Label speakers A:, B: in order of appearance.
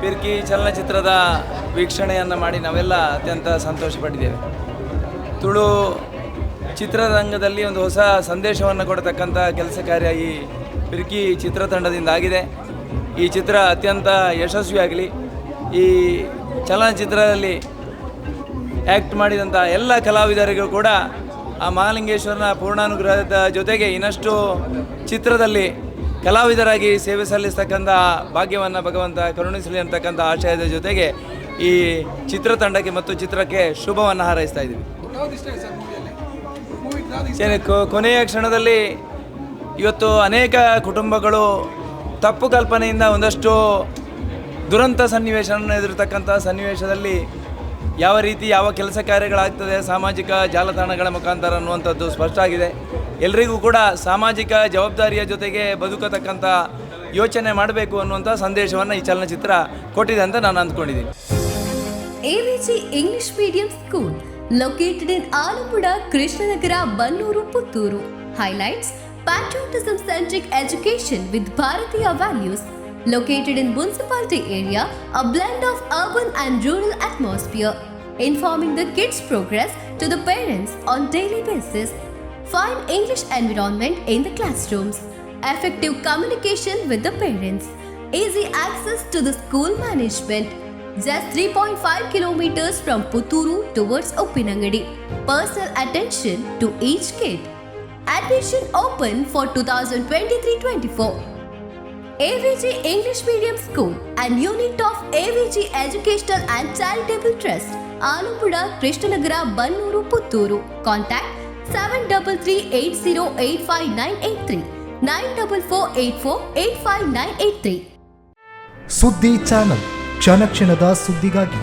A: ಪಿರ್ಕಿ ಚಲನಚಿತ್ರದ ವೀಕ್ಷಣೆಯನ್ನು ಮಾಡಿ ನಾವೆಲ್ಲ ಅತ್ಯಂತ ಸಂತೋಷಪಟ್ಟಿದ್ದೇವೆ. ತುಳು ಚಿತ್ರರಂಗದಲ್ಲಿ ಒಂದು ಹೊಸ ಸಂದೇಶವನ್ನು ಕೊಡತಕ್ಕಂಥ ಕೆಲಸ ಕಾರ್ಯ ಈ ಪಿರ್ಕಿ ಚಿತ್ರತಂಡದಿಂದ ಆಗಿದೆ. ಈ ಚಿತ್ರ ಅತ್ಯಂತ ಯಶಸ್ವಿಯಾಗಲಿ. ಈ ಚಲನಚಿತ್ರದಲ್ಲಿ ಆ್ಯಕ್ಟ್ ಮಾಡಿದಂಥ ಎಲ್ಲ ಕಲಾವಿದರಿಗೂ ಕೂಡ ಆ ಮಹಾಲಿಂಗೇಶ್ವರನ ಪೂರ್ಣಾನುಗ್ರಹದ ಜೊತೆಗೆ ಇನ್ನಷ್ಟು ಚಿತ್ರದಲ್ಲಿ ಕಲಾವಿದರಾಗಿ ಸೇವೆ ಸಲ್ಲಿಸ್ತಕ್ಕಂಥ ಭಾಗ್ಯವನ್ನು ಭಗವಂತ ಕರುಣಿಸಲಿ ಅಂತಕ್ಕಂಥ ಆಶಯದ ಜೊತೆಗೆ ಈ ಚಿತ್ರತಂಡಕ್ಕೆ ಮತ್ತು ಚಿತ್ರಕ್ಕೆ ಶುಭವನ್ನು ಹಾರೈಸ್ತಾ ಇದ್ದೀವಿ. ಕೊನೆಯ ಕ್ಷಣದಲ್ಲಿ ಇವತ್ತು ಅನೇಕ ಕುಟುಂಬಗಳು ತಪ್ಪು ಕಲ್ಪನೆಯಿಂದ ಒಂದಷ್ಟು ದುರಂತ ಸನ್ನಿವೇಶವನ್ನು ಎದುರತಕ್ಕಂಥ ಸನ್ನಿವೇಶದಲ್ಲಿ ಯಾವ ರೀತಿ ಯಾವ ಕೆಲಸ ಕಾರ್ಯಗಳಾಗ್ತದೆ ಸಾಮಾಜಿಕ ಜಾಲತಾಣಗಳ ಮುಖಾಂತರ ಅನ್ನುವಂಥದ್ದು ಸ್ಪಷ್ಟ ಆಗಿದೆ. ಎಲ್ರಿಗೂ ಕೂಡ ಸಾಮಾಜಿಕ ಜವಾಬ್ದಾರಿಯ ಜೊತೆಗೆ ಬದುಕತಕ್ಕಂಥ ಯೋಚನೆ ಮಾಡಬೇಕು ಅನ್ನುವಂಥ ಸಂದೇಶವನ್ನು ಈ ಚಲನಚಿತ್ರ ಕೊಟ್ಟಿದೆ ಅಂತ ನಾನು ಅಂದ್ಕೊಂಡಿದ್ದೀನಿ.
B: 𝐒𝐮𝐲 English Medium School located in Alapura, Krishnanagara, Mangalore, Puttur highlights patriotism-centric education with Bharatiya values. Located in municipality area, a blend of urban and rural atmosphere, informing the kids' progress to the parents on daily basis. Fine English environment in the classrooms, effective communication with the parents, easy access to the school management. Just 3.5 kilometers from Putturu towards Uppinangady. Personal attention to each kid. Admission open for 2023-24. 𝐒𝐮𝐲 English Medium School and unit of 𝐒𝐮𝐲 Educational and Charitable Trust, Alapura, Krishnanagara, Mangalore, Puttur. Contact 7338085983 9448485983.
C: ಸುದ್ದಿ channel, ಕ್ಷಣ ಕ್ಷಣದ ಸುದ್ದಿಗಾಗಿ.